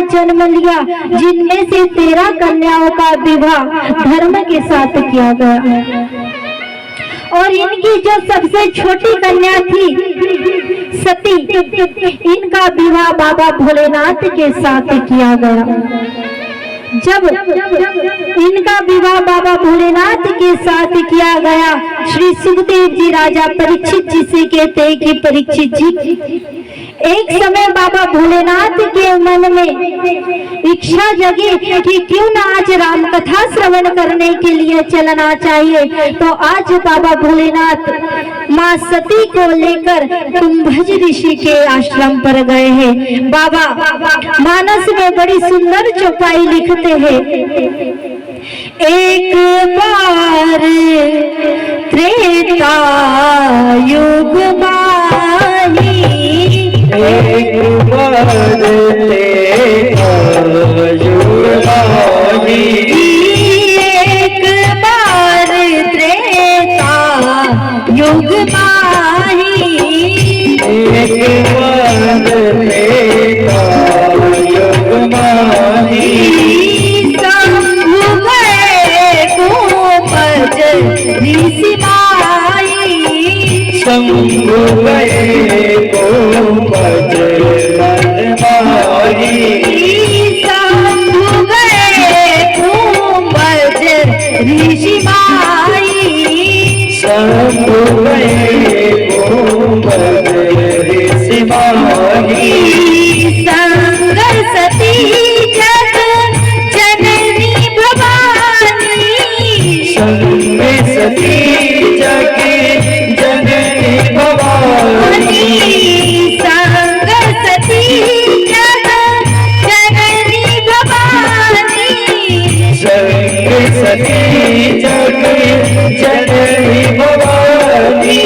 ने जन्म लिया, जिनमें से 13 कन्याओं का विवाह धर्म के साथ किया गया। और इनकी जो सबसे छोटी कन्या थी सती, इनका विवाह बाबा भोलेनाथ के साथ किया गया। जब इनका विवाह बाबा भोलेनाथ के साथ किया गया, श्री सुखदेव जी राजा परीक्षित जी से कहते हैं कि परीक्षित जी, एक समय बाबा भोलेनाथ के मन में इच्छा जगी कि क्यों ना आज राम कथा श्रवण करने के लिए चलना चाहिए। तो आज बाबा भोलेनाथ माँ सती को लेकर कुंभज ऋषि के आश्रम पर गए हैं। बाबा मानस में बड़ी सुंदर चौपाई लिखते हैं, एक बार त्रेता युग माही, एक बार त्रेता युग माही, एक बार त्रेता युग माही, एक बार त्रेता युग माही, शंभु गए कुंभज ऋषि माही, शंभु गए कुंभज माही, शंभु गए कुंभज ऋषि माही, शंभु गए कुंभज ऋषि माही, संग सती जग जननी भवानी, संग सती जग जननी भवानी, संग सती जग जननी भवानी, संग सती जग जननी भवानी,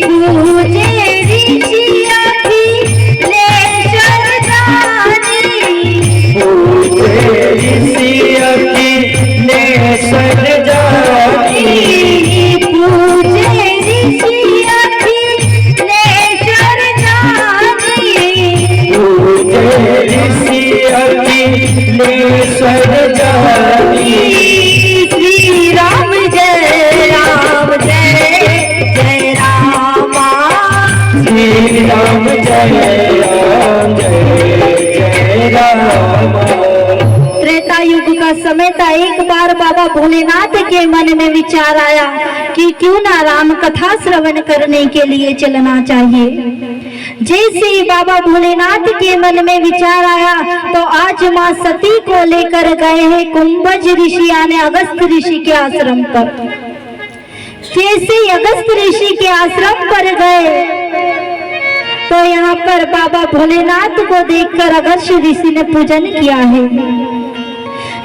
पूजे ऋषि अखिलेश्वर दानी, पूजे ऋषि अखिलेश्वर दानी, पूजे ऋषि अखिलेश्वर दानी, पूजे ऋषि अखिलेश्वर दानी, श्री राम जय राम जय जय रामा, श्री राम जय राम जय जय राम। त्रेता युग का समय था। एक बार बाबा भोलेनाथ के मन में विचार आया कि क्यों ना राम कथा श्रवण करने के लिए चलना चाहिए। जैसे ही बाबा भोलेनाथ के मन में विचार आया तो आज माँ सती को लेकर गए हैं कुंभज ऋषि यानी अगस्त ऋषि के आश्रम पर। जैसे ही अगस्त ऋषि के आश्रम पर गए तो यहाँ पर बाबा भोलेनाथ को देखकर अगस्त ऋषि ने पूजन किया है।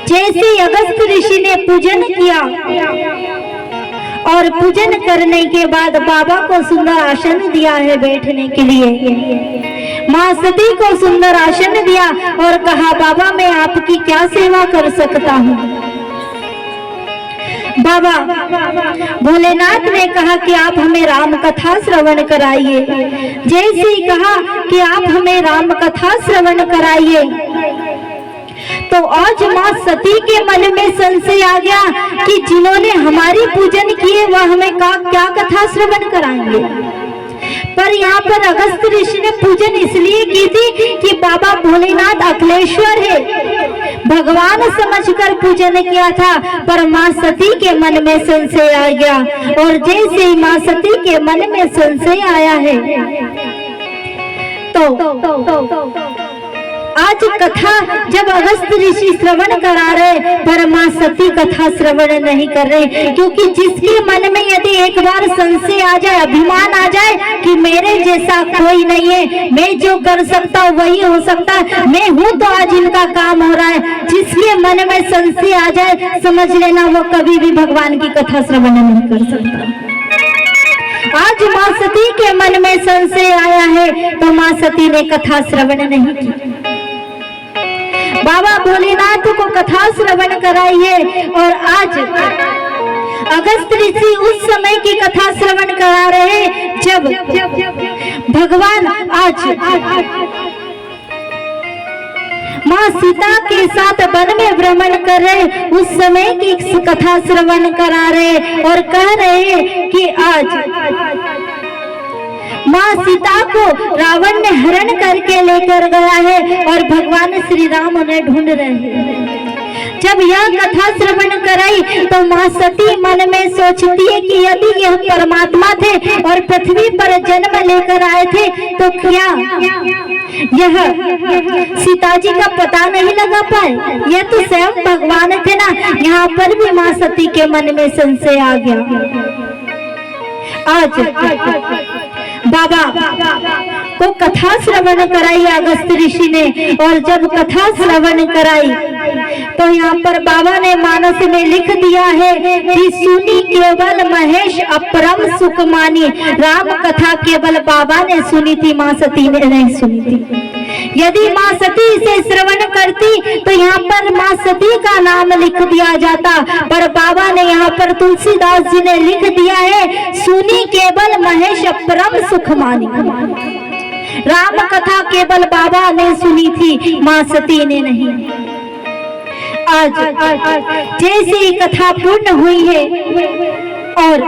जैसे ही अगस्त ऋषि ने पूजन किया और पूजन करने के बाद बाबा को सुंदर आसन दिया है बैठने के लिए। माँ सती को सुंदर आसन दिया और कहा, बाबा मैं आपकी क्या सेवा कर सकता हूँ। बाबा भोलेनाथ ने कहा कि आप हमें राम कथा श्रवण कराइए। जैसे ही कहा कि आप हमें राम कथा श्रवण कराइए तो आज माँ सती के मन में संशय आ गया कि जिन्होंने हमारी पूजन किए वह हमें क्या कथा श्रवण कराएंगे। पर यहाँ पर अगस्त ऋषि ने पूजन इसलिए की थी कि बाबा भोलेनाथ अखिलेश्वर है, भगवान समझकर पूजन किया था। पर माँ सती के मन में संशय आ गया और जैसे ही माँ सती के मन में संशय आया है तो आज कथा जब अगस्त ऋषि श्रवण करा रहे पर माँ सती कथा श्रवण नहीं कर रहे, क्योंकि जिसके मन में यदि एक बार संशय आ जाए, अभिमान आ जाए कि मेरे जैसा कोई नहीं है, मैं जो कर सकता हूँ वही हो सकता है, मैं हूँ तो आज इनका काम हो रहा है, जिसके मन में संशय आ जाए समझ लेना वो कभी भी भगवान की कथा श्रवण नहीं कर सकता। आज माँ सती के मन में संशय आया है तो माँ सती ने कथा श्रवण नहीं की। बाबा भोलेनाथ को कथा श्रवण कराइए और आज अगस्त ऋषि उस समय की कथा श्रवण करा रहे जब भगवान आज माँ सीता के साथ वन में भ्रमण कर रहे उस समय की कथा श्रवण करा रहे और कह रहे कि आज माँ सीता को रावण ने हरण करके लेकर गया है और भगवान श्री राम उन्हें ढूंढ रहे हैं। जब यह कथा श्रवण कराई तो माँ सती मन में सोचती है कि यदि यह परमात्मा थे और पृथ्वी पर जन्म लेकर आए थे तो क्या यह सीता जी का पता नहीं लगा पाए? यह तो स्वयं भगवान थे ना। यहाँ पर भी माँ सती के मन में संशय आ गया। आज बाबा को कथा श्रवण कराई अगस्त ऋषि ने, और जब कथा श्रवण कराई तो यहाँ पर बाबा ने मानस में लिख दिया है कि सुनी केवल महेश अपरम सुख मानी। राम कथा केवल बाबा ने सुनी थी, माँ सती ने नहीं सुनी थी। यदि माँ सती इसे श्रवण करती तो यहाँ पर माँ सती का नाम लिख दिया जाता, पर बाबा ने यहाँ पर तुलसीदास जी ने लिख दिया है सुनी केवल महेश अपरम सुख मानी। राम कथा केवल बाबा ने सुनी थी, माँ सती ने नहीं। आज जैसे कथा पूर्ण हुई है और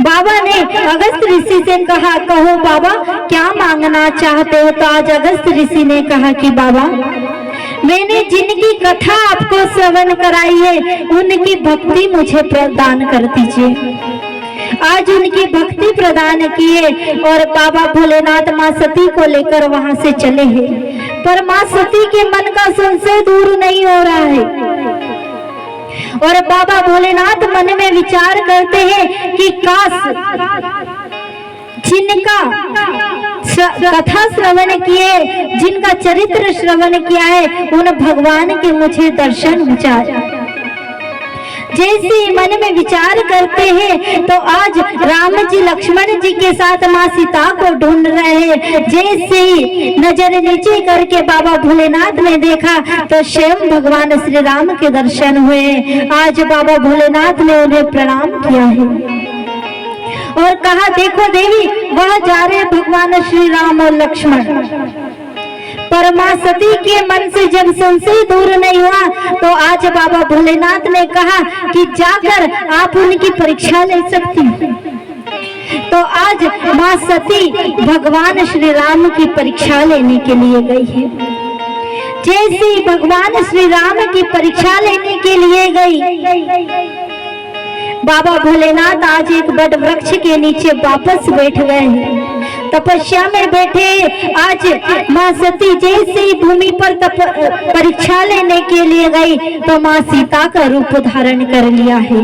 बाबा ने अगस्त ऋषि से कहा, कहो बाबा क्या मांगना चाहते हो? तो आज अगस्त ऋषि ने कहा कि बाबा मैंने जिनकी कथा आपको श्रवण कराई है उनकी भक्ति मुझे प्रदान कर दीजिए। आज उनकी भक्ति प्रदान किए और बाबा भोलेनाथ माँ सती को लेकर वहां से चले हैं, पर माँ सती के मन का संशय दूर नहीं हो रहा है। और बाबा भोलेनाथ मन में विचार करते हैं कि काश जिनका कथा श्रवण किए, जिनका चरित्र श्रवण किया है, उन भगवान के मुझे दर्शन हो जाए। जैसे मन में विचार करते हैं तो आज राम जी लक्ष्मण जी के साथ माँ सीता को ढूंढ रहे हैं। जैसे ही नजर नीचे करके बाबा भोलेनाथ ने देखा तो स्वयं भगवान श्री राम के दर्शन हुए। आज बाबा भोलेनाथ ने उन्हें प्रणाम किया है और कहा, देखो देवी वह जा रहे भगवान श्री राम और लक्ष्मण। पर माँ सती के मन से जब संशय दूर नहीं हुआ तो आज बाबा भोलेनाथ ने कहा कि जाकर आप उनकी परीक्षा ले सकती हैं। तो आज माँ सती भगवान श्री राम की परीक्षा लेने के लिए गई है। जैसे ही भगवान श्री राम की परीक्षा लेने के लिए गई, बाबा भोलेनाथ आज एक बड़ वृक्ष के नीचे वापस बैठ गए हैं, तपस्या में बैठे। आज माँ सती जैसे ही भूमि पर परीक्षा लेने के लिए गई तो माँ सीता का रूप धारण कर लिया है।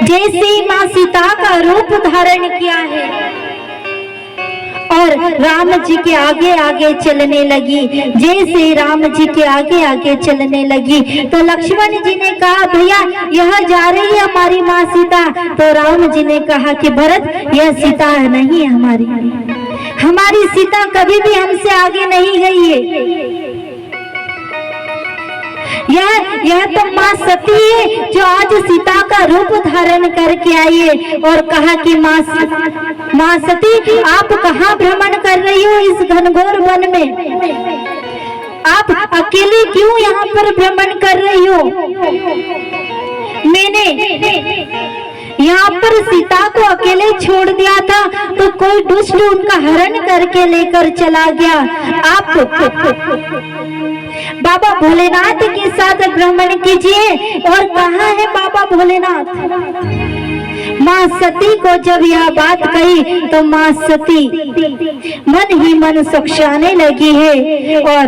जैसे ही माँ सीता का रूप धारण किया है और राम जी के आगे आगे चलने लगी। जैसे राम जी के आगे आगे चलने लगी तो लक्ष्मण जी ने कहा, भैया यह जा रही है हमारी माँ सीता। तो राम जी ने कहा कि भरत यह सीता नहीं है हमारी सीता कभी भी हमसे आगे नहीं गई है। यह तो माँ सती है जो आज सीता का रूप धारण करके आई है। और कहा कि माँ सती आप कहाँ भ्रमण कर रही हो इस घनघोर वन में? आप अकेले क्यों यहाँ पर भ्रमण कर रही हो? मैंने यहाँ पर सीता को अकेले छोड़ दिया था तो कोई दुष्ट उनका हरण करके लेकर चला गया। आप बाबा भोलेनाथ के साथ भ्रमण कीजिए। और कहाँ है बाबा भोलेनाथ? माँ सती को जब यह बात कही तो माँ सती मन ही मन सक्षाने लगी है और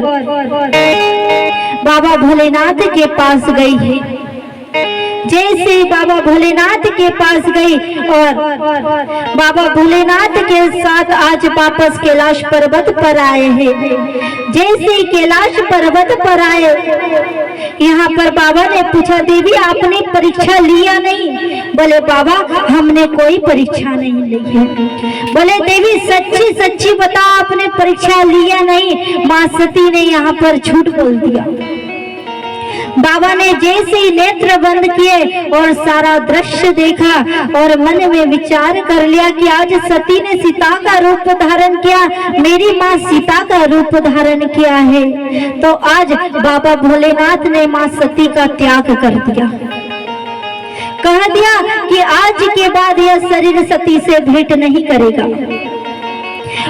बाबा भोलेनाथ के पास गई है। जैसे बाबा भोलेनाथ के पास गई और बाबा भोलेनाथ के साथ आज वापस कैलाश पर्वत पर आए हैं। जैसे कैलाश पर्वत पर आए, यहाँ पर बाबा ने पूछा, देवी आपने परीक्षा लिया नहीं? बोले बाबा हमने कोई परीक्षा नहीं ली है। बोले देवी सच्ची सच्ची बताओ आपने परीक्षा लिया नहीं? माँ सती ने यहाँ पर झूठ बोल दिया। बाबा ने जैसे ही नेत्र बंद किए और सारा दृश्य देखा और मन में विचार कर लिया कि आज सती ने सीता का रूप धारण किया, मेरी माँ सीता का रूप धारण किया है। तो आज बाबा भोलेनाथ ने माँ सती का त्याग कर दिया, कह दिया कि आज के बाद यह शरीर सती से भेंट नहीं करेगा।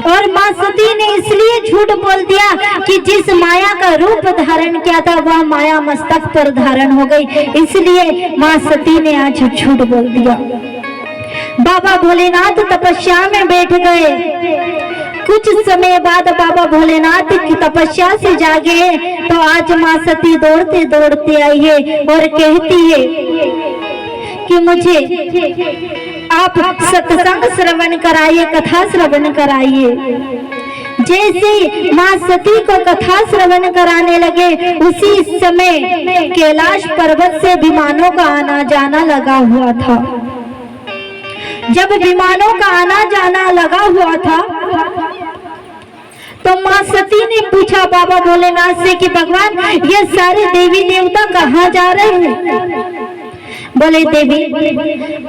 और माँ सती ने इसलिए झूठ बोल दिया कि जिस माया का रूप धारण किया था वह माया मस्तक पर धारण हो गई, इसलिए माँ सती ने आज झूठ बोल दिया। बाबा भोलेनाथ तपस्या में बैठ गए। कुछ समय बाद बाबा भोलेनाथ की तपस्या से जागे तो आज माँ सती दौड़ते दौड़ते आई है और कहती है कि मुझे आप सत्संग श्रवण कराइए, कथा श्रवण कराइए। जैसे माँ सती को कथा श्रवण कराने लगे उसी समय कैलाश पर्वत से विमानों का आना जाना लगा हुआ था। जब विमानों का आना जाना लगा हुआ था तो माँ सती ने पूछा बाबा भोलेनाथ से कि भगवान ये सारे देवी देवता कहाँ जा रहे हैं? बोले देवी,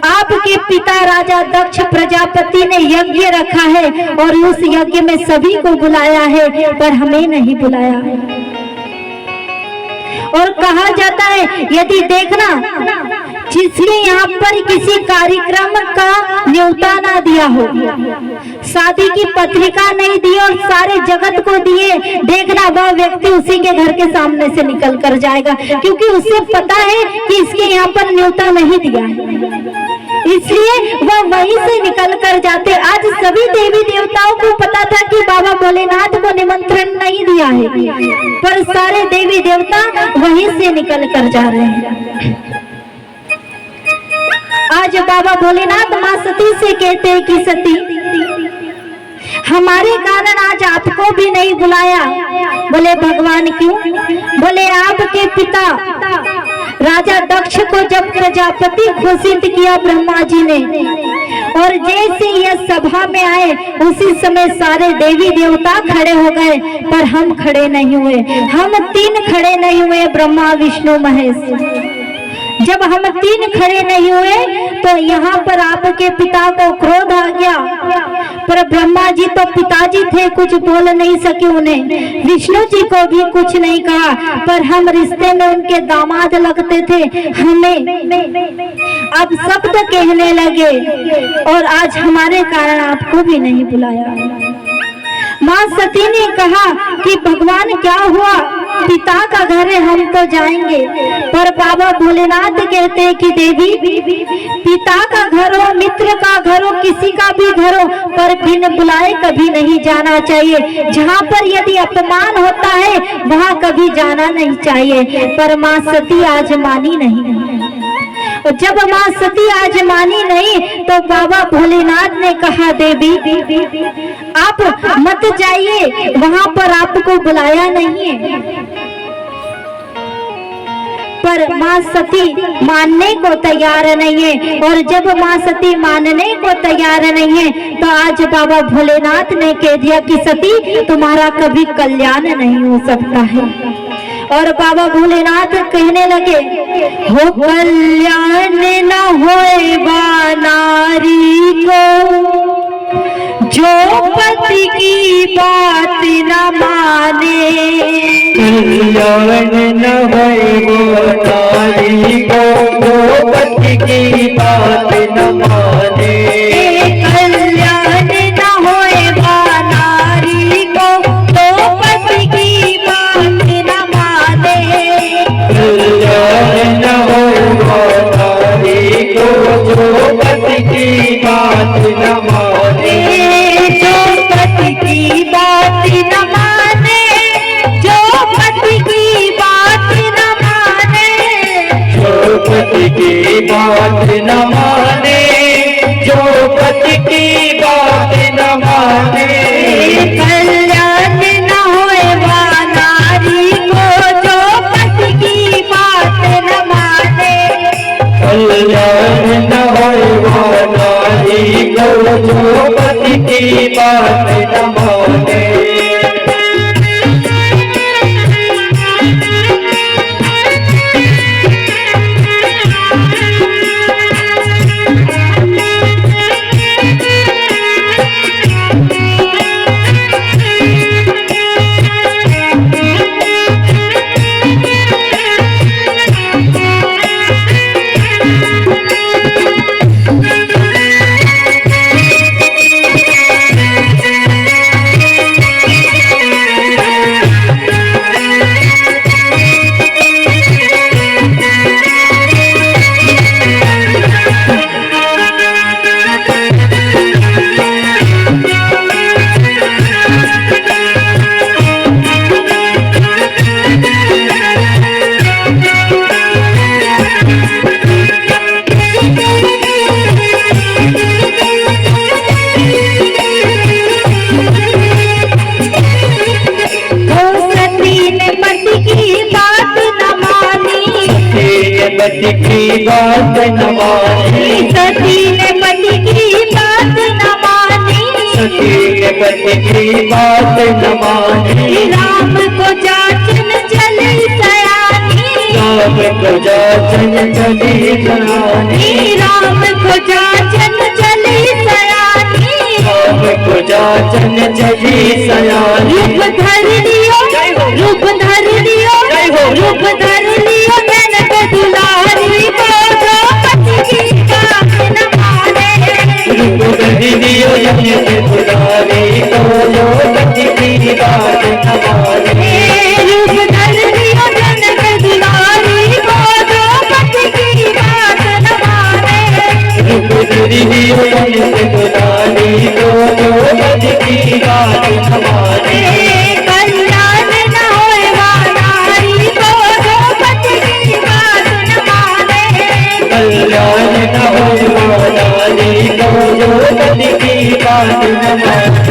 आपके पिता राजा दक्ष प्रजापति ने यज्ञ रखा है और उस यज्ञ में सभी को बुलाया है पर हमें नहीं बुलाया। और कहा जाता है यदि देखना जिसने यहाँ पर किसी कार्यक्रम का न्योता ना दिया हो, शादी की पत्रिका नहीं दी और सारे जगत को दिए, देखना वह व्यक्ति उसी के घर के सामने से निकल कर जाएगा, क्योंकि उसे पता है कि इसके यहाँ पर न्योता नहीं दिया है, इसलिए वह वहीं से निकल कर जाते। आज सभी देवी देवताओं को पता था कि बाबा भोलेनाथ को निमंत्रण नहीं दिया है, पर सारे देवी देवता वहीं से निकल कर जा रहे हैं। आज बाबा भोलेनाथ माँ सती से कहते हैं कि सती, हमारे कारण आज आपको भी नहीं बुलाया। बोले भगवान क्यों? बोले आपके पिता राजा दक्ष को जब प्रजापति घोषित किया ब्रह्मा जी ने, और जैसे यह सभा में आए उसी समय सारे देवी देवता खड़े हो गए, पर हम खड़े नहीं हुए। हम तीन खड़े नहीं हुए, ब्रह्मा विष्णु महेश। जब हम तीन खड़े नहीं हुए तो यहाँ पर आपके पिता को क्रोध आ गया, पर ब्रह्मा जी तो पिताजी थे, कुछ बोल नहीं सके उन्हें। विष्णु जी को भी कुछ नहीं कहा, पर हम रिश्ते में उनके दामाद लगते थे, हमें अब शब्द कहने लगे और आज हमारे कारण आपको भी नहीं बुलाया। माँ सती ने कहा कि भगवान क्या हुआ? पिता का घर है, हम तो जाएंगे। पर बाबा भोलेनाथ कहते हैं कि देवी, पिता का घर हो, मित्र का घर हो, किसी का भी घर हो, पर बिन बुलाए कभी नहीं जाना चाहिए। जहाँ पर यदि अपमान होता है वहाँ कभी जाना नहीं चाहिए। पर माँ सती आज मानी नहीं। जब माँ सती आज मानी नहीं तो बाबा भोलेनाथ ने कहा देवी आप मत जाइए, वहाँ पर आपको बुलाया नहीं है। पर माँ सती मानने को तैयार नहीं है, और जब माँ सती मानने को तैयार नहीं है तो आज बाबा भोलेनाथ ने कह दिया कि सती तुम्हारा कभी कल्याण नहीं हो सकता है। और बाबा भोलेनाथ कहने लगे, हो कल्याण न होएगा नारी को जो पति की बात न माने। कल्याण न होएगा नारी को जो पति की बात न माने। कल्याण न होएगा नारी को जो पति की बात न माने। कल्याण न होएगा नारी को जो पति की बात न माने। जो पति की बात न माने, जो पति की बात न माने, जो पति की बात न माने, जो पति की बात न माने। कल्याण न होएगा नारी को जो पति की बात न माने। कल्याण न होएगा नारी को जो पति की बात न माने। पति की बात न मानी, सती ने पति की बात न मानी, सती ने पति की बात न मानी, राम को जाचन चली सयानी, राम को जाचन चली सयानी, राम को जाचन चली सयानी, राम को जाचन चली सयानी। रूप धर लियो, रूप धर लियो, रूप धर लियो जनक दुलारी को द्रौपदी की बात न माने, रूप धर लियो जनक दुलारी को द्रौपदी की बात न माने, रूप धर लियो जनक दुलारी को द्रौपदी की बात न माने, रूप धर लियो जनक दुलारी को द्रौपदी की बात न माने, कल्याण न होए वानारी को द्रौपदी की बात न माने, कल्याण न हो नारी को द्रौपदी की बात न माने।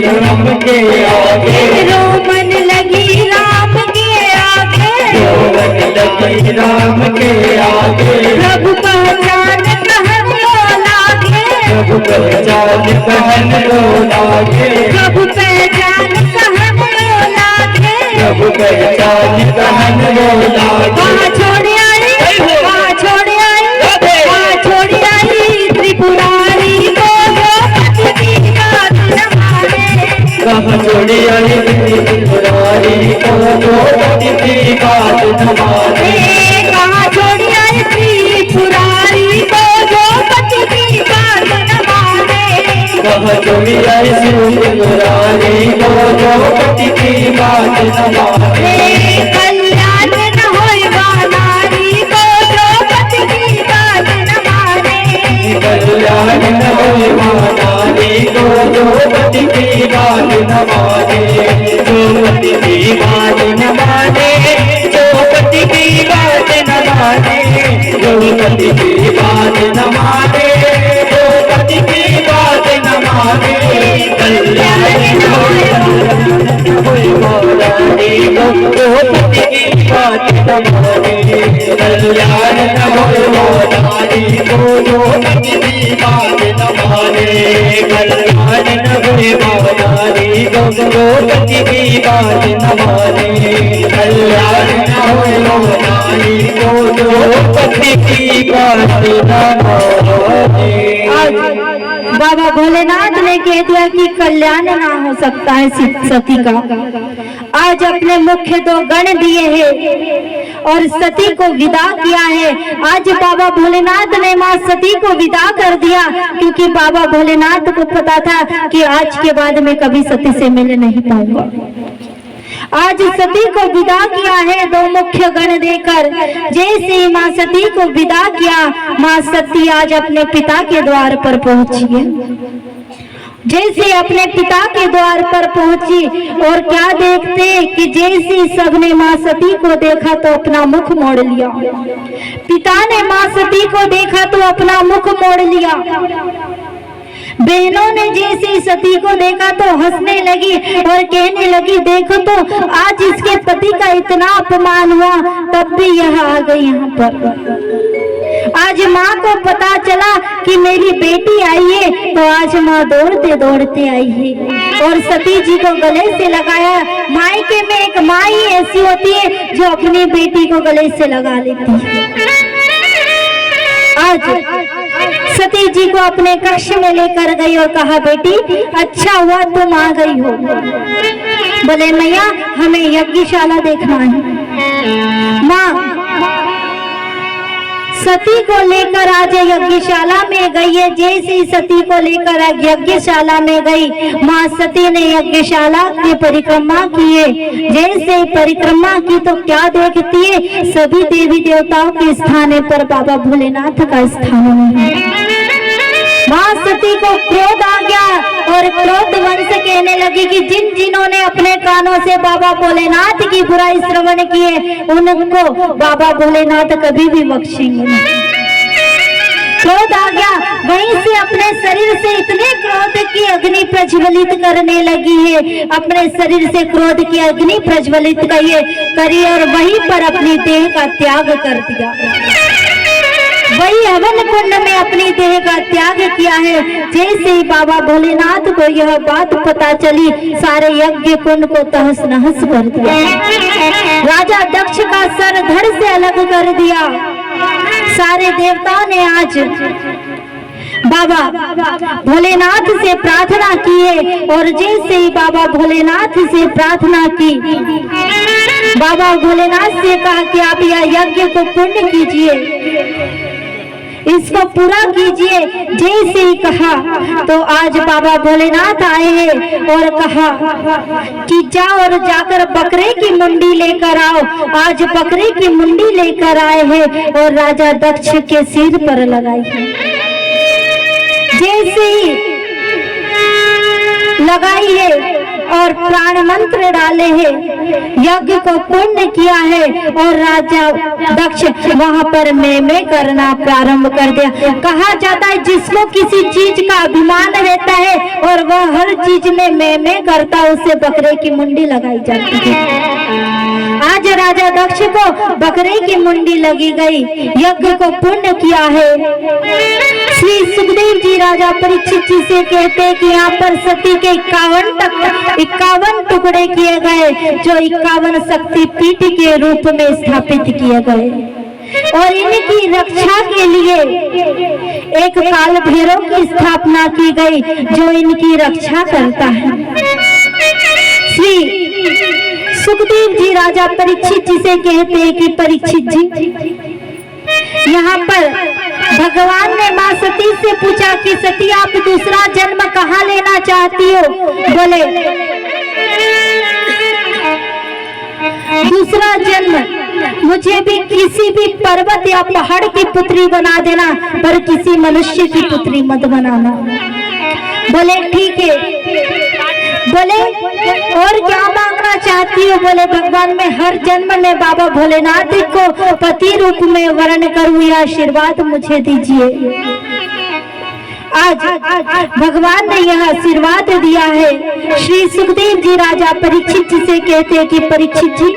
राम के आगे, रोमन लगी राम के आगे, रोमन लगी राम के आगे, प्रभु पहचान कहन लो लागे, प्रभु पहचान कहन लो लागे, प्रभु पहचान कहन लो लागे, प्रभु पहचान कहन लो लागे। वहाँ छोड़ आई, वहाँ छोड़ आई, वहाँ छोड़ आई त्रिपुरारी को द्रौपदी की बात न माने, कहाँ छोड़ी आई त्रिपुरारी को द्रौपदी की बात न माने, कहाँ छोड़ आई त्रिपुरारी को द्रौपदी की बात न माने, कहाँ छोड़ी आई त्रिपुरारी को द्रौपदी की बात न माने, कल्याण न होए वानारी को द्रौपदी की बात न माने, कल्याण न होए नारी को द्रौपदी की बात न माने, द्रौपदी की बात न माने, द्रौपदी की बात न माने, द्रौपदी की बात न माने, द्रौपदी की बात न माने, कल्याण न होए नारी को द्रौपदी की बात न माने, कल्याण न होए नारी को द्रौपदी की बात न माने, कल्याण न होए नारी को द्रौपदी की बात न माने, कल्याण न होए नारी को द्रौपदी की बात न माने। बाबा भोलेनाथ ने कह दिया कि कल्याण ना हो सकता है सती का। आज अपने मुख्य दो गण दिए हैं और सती को विदा किया है। आज बाबा भोलेनाथ ने माँ सती को विदा कर दिया, क्योंकि बाबा भोलेनाथ को पता था कि आज के बाद मैं कभी सती से मिल नहीं पाऊंगा। आज सती को विदा किया है दो मुख्य गण देकर। जैसे ही माँ सती को विदा किया, माँ सती आज अपने पिता के द्वार पर पहुंची है। जैसे अपने पिता के द्वार पर पहुंची और क्या देखते कि जैसे सबने माँ सती को देखा तो अपना मुख मोड़ लिया। पिता ने माँ सती को देखा तो अपना मुख मोड़ लिया। बहनों ने जैसे सती को देखा तो हंसने लगी और कहने लगी, देखो तो आज इसके पति का इतना अपमान हुआ, तब भी यह आ गई यहाँ पर। आज माँ को पता चला कि मेरी बेटी आई है, तो आज माँ दौड़ते दौड़ते आई है और सती जी को गले से लगाया। मायके में एक माँ ही ऐसी होती है जो अपनी बेटी को गले से लगा लेती है। आज सती जी को अपने कक्ष में लेकर गई और कहा, बेटी अच्छा हुआ तुम आ गई हो। बोले मैया हमें यज्ञशाला देखना है। माँ सती को लेकर आज यज्ञशाला में गई है। जैसे ही सती को लेकर यज्ञशाला में गई, माँ सती ने यज्ञशाला की परिक्रमा की है। जैसे परिक्रमा की तो क्या देखती है, सभी देवी देवताओं के स्थान पर बाबा भोलेनाथ का स्थान है। माँ सती को क्रोध आ गया और क्रोध वंश कहने लगी कि जिन्होंने अपने कानों से बाबा भोलेनाथ की बुराई श्रवण किए, उनको बाबा भोलेनाथ कभी भी बख्शेंगे नहीं। क्रोध आ गया, वहीं से अपने शरीर से इतने क्रोध की अग्नि प्रज्वलित करने लगी है। अपने शरीर से क्रोध की अग्नि प्रज्वलित करी और वहीं पर अपनी देह का त्याग कर दिया। वही हवन कुंड में अपनी देह का त्याग किया है। जैसे ही बाबा भोलेनाथ को यह बात पता चली, सारे यज्ञ कुंड को तहस नहस कर दिया। राजा दक्ष का सर धड़ से अलग कर दिया। सारे देवताओं ने आज बाबा भोलेनाथ से प्रार्थना की है और जैसे ही बाबा भोलेनाथ से प्रार्थना की, बाबा भोलेनाथ से कहा कि आप यह यज्ञ को पूर्ण कीजिए, इसको पूरा कीजिए। जैसे ही कहा तो आज बाबा भोलेनाथ आए हैं और कहा कि जाओ और जाकर बकरे की मुंडी लेकर आओ। आज बकरे की मुंडी लेकर आए हैं और राजा दक्ष के सिर पर लगाई है। जैसे ही लगाई है और प्राण मंत्र डाले हैं, यज्ञ को पूर्ण किया है और राजा दक्ष वहां पर मैं करना प्रारंभ कर दिया। कहा जाता है जिसको किसी चीज का अभिमान रहता है और वह हर चीज में मैं करता है, उसे बकरे की मुंडी लगाई जाती है। आज राजा दक्ष को बकरे की मुंडी लगी गई, यज्ञ को पूर्ण किया है। श्री सुखदेव जी राजा परीक्षित जी से कहते हैं कि यहाँ पर सती के 51 टुकड़े किए गए, जो 51 शक्ति पीठ के रूप में स्थापित किए गए और इनकी रक्षा के लिए एक काल भैरव की स्थापना की गई, जो इनकी रक्षा करता है। श्री सुखदेव जी राजा परीक्षित जी से कहते हैं कि परीक्षित जी, यहाँ पर भगवान ने माँ सती से पूछा कि सती आप दूसरा जन्म कहाँ लेना चाहती हो? बोले दूसरा जन्म मुझे भी किसी भी पर्वत या पहाड़ की पुत्री बना देना, पर किसी मनुष्य की पुत्री मत बनाना। बोले ठीक है। बोले और क्या मांगना चाहती हो? बोले भगवान मैं हर जन्म में बाबा भोलेनाथ को पति रूप में वर्ण करूं, यह आशीर्वाद मुझे दीजिए। आज भगवान ने यह आशीर्वाद दिया है। श्री सुखदेव जी राजा परीक्षित जी से कहते हैं कि परीक्षित जी,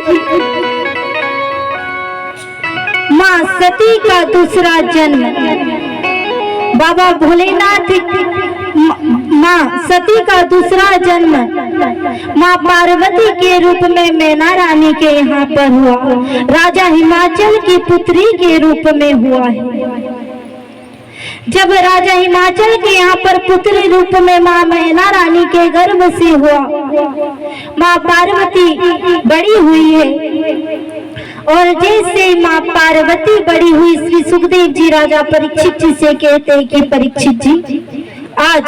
माँ सती का दूसरा जन्म बाबा भोलेनाथ, माँ सती का दूसरा जन्म माँ पार्वती के रूप में मैना रानी के यहाँ पर हुआ, राजा हिमाचल की पुत्री के रूप में हुआ है। जब राजा हिमाचल के यहाँ पर पुत्री रूप में माँ मैना रानी के गर्भ से हुआ, माँ पार्वती बड़ी हुई है और जैसे माँ पार्वती बड़ी हुई, श्री सुखदेव जी राजा परीक्षित जी से कहते हैं कि परीक्षित जी आज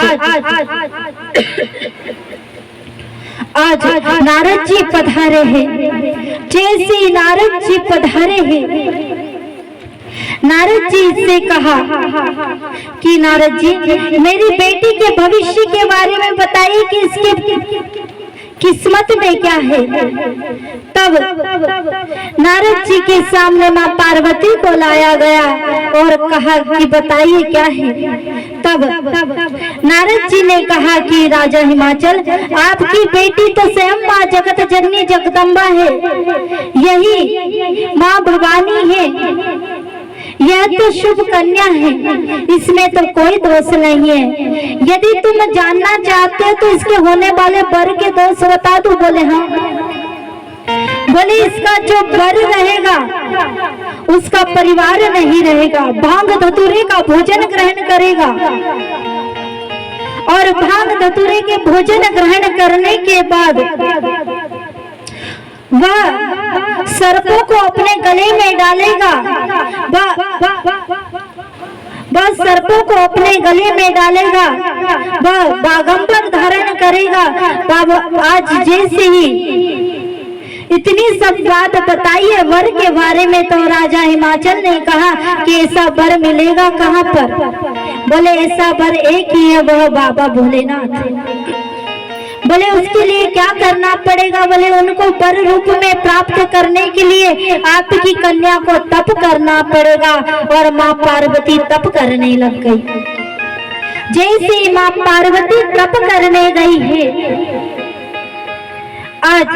नारद जी पधारे हैं। जैसे ही नारद जी पधारे हैं, नारद जी से कहा कि नारद जी मेरी बेटी के भविष्य के बारे में बताइए कि इसके किस्मत में क्या है। तब नारद जी के सामने माँ पार्वती को लाया गया और कहा कि बताइए क्या है। तब नारद जी ने कहा कि राजा हिमाचल, आपकी बेटी तो स्वयं माँ जगत जननी जगदम्बा है, यही माँ भवानी है, यह तो शुभ कन्या है, इसमें तो कोई दोष नहीं है। यदि तुम जानना चाहते हो तो इसके होने वाले वर के दोष बता दूं? बोले हाँ। बोले इसका जो वर रहेगा उसका परिवार नहीं रहेगा, भांग धतूरे का भोजन ग्रहण करेगा और भांग धतूरे के भोजन ग्रहण करने के बाद वह सर्पों को अपने गले में डालेगा, वह सर्पों को अपने गले में डालेगा, वह बागंबर धारण करेगा। आज जैसे ही इतनी सब बात बताई है वर के बारे में, तो राजा हिमाचल ने कहा कि ऐसा वर मिलेगा कहाँ पर? बोले ऐसा वर एक ही है, वह बाबा भोलेनाथ। बोले उसके लिए क्या करना पड़ेगा? बोले उनको वर रूप में प्राप्त करने के लिए आपकी कन्या को तप करना पड़ेगा। और माँ पार्वती तप करने लग गई। जैसे माँ पार्वती तप करने गई है, आज